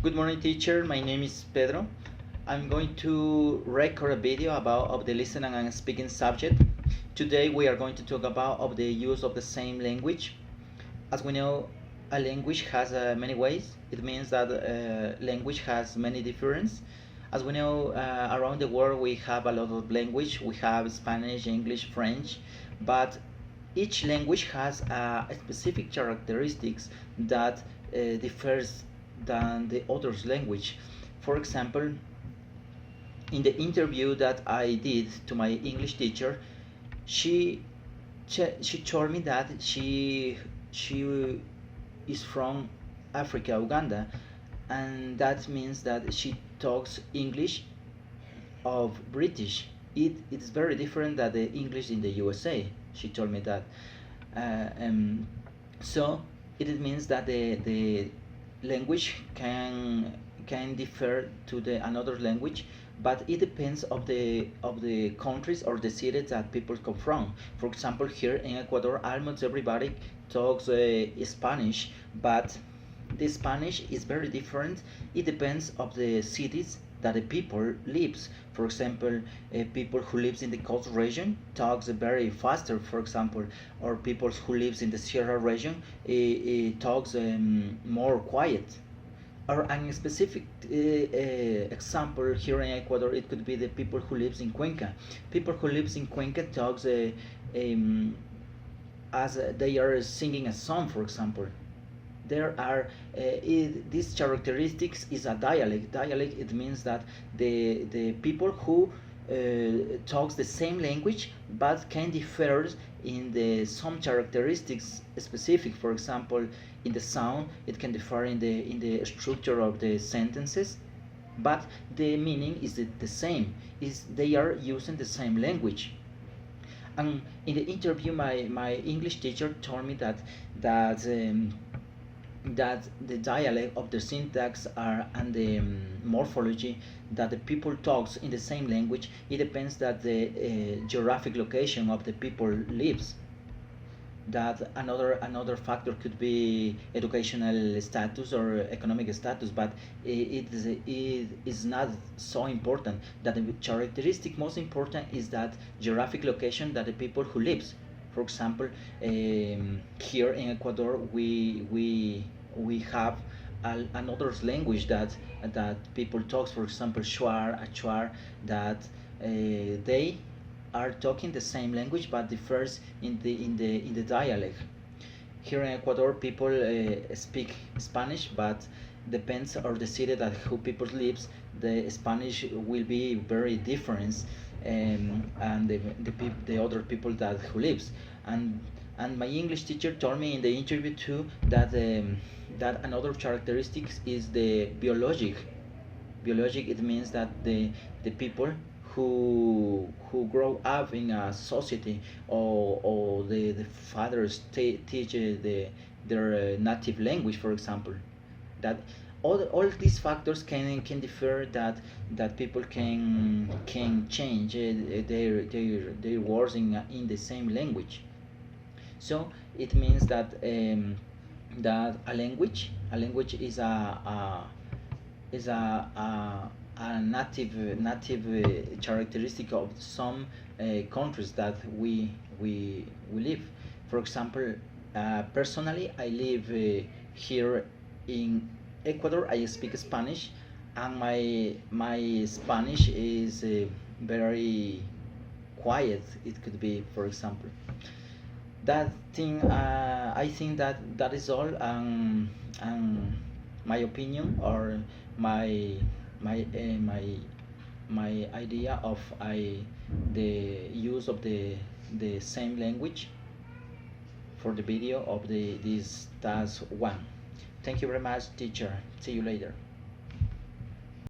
Good morning, teacher. My name is Pedro. I'm going to record a video about of the listening and speaking subject. Today we are going to talk about of the use of the same language. As we know, a language has many ways. It means that language has many differences. As we know, around the world we have a lot of language. We have Spanish, English, French, but each language has specific characteristics that differs than the other's language. For example, in the interview that I did to my English teacher, she she told me that she is from Africa, Uganda, and that means that she talks English of British. It's very different than the English in the USA. She told me that. Uh, um, so it means that the language can differ to the another language, but it depends of the countries or the cities that people come from. For example, here in Ecuador, almost everybody talks Spanish, but the Spanish is very different. It depends of the cities that the people lives. For example, people who lives in the coast region talks very faster, for example, or people who lives in the Sierra region talks more quiet. Or a specific example here in Ecuador, it could be the people who lives in Cuenca. People who lives in Cuenca talks um, as they are singing a song, for example. There are these characteristics is a dialect. Dialect, it means that the people who talks the same language but can differ in the some characteristics specific. For example, in the sound, it can differ in the structure of the sentences, but the meaning is the same. Is they are using the same language. And in the interview, my English teacher told me that the dialect of the syntax are and the morphology that the people talks in the same language, it depends that the geographic location of the people lives. That another factor could be educational status or economic status, but it is not so important. That the characteristic most important is that geographic location that the people who lives. For example, here in Ecuador, we have another language that people talks. For example, Shuar, Achuar, that they are talking the same language but differs in the dialect. Here in Ecuador, people speak Spanish, but depends on the city that who people lives, the Spanish will be very different, and the other people that who lives. and and my English teacher told me in the interview too that another characteristics is the biologic. Biologic, it means that the people who grow up in a society, or the fathers teach their native language, for example, that all these factors can differ, that people can change their words in the same language. So it means that a language is a native characteristic of some countries that we live. For example, personally, I live here in Ecuador. I speak Spanish, and my Spanish is very quiet. It could be, for example, that thing. I think that is all. My opinion, or my my idea of the use of the same language for the video of this task one. Thank you very much, teacher. See you later.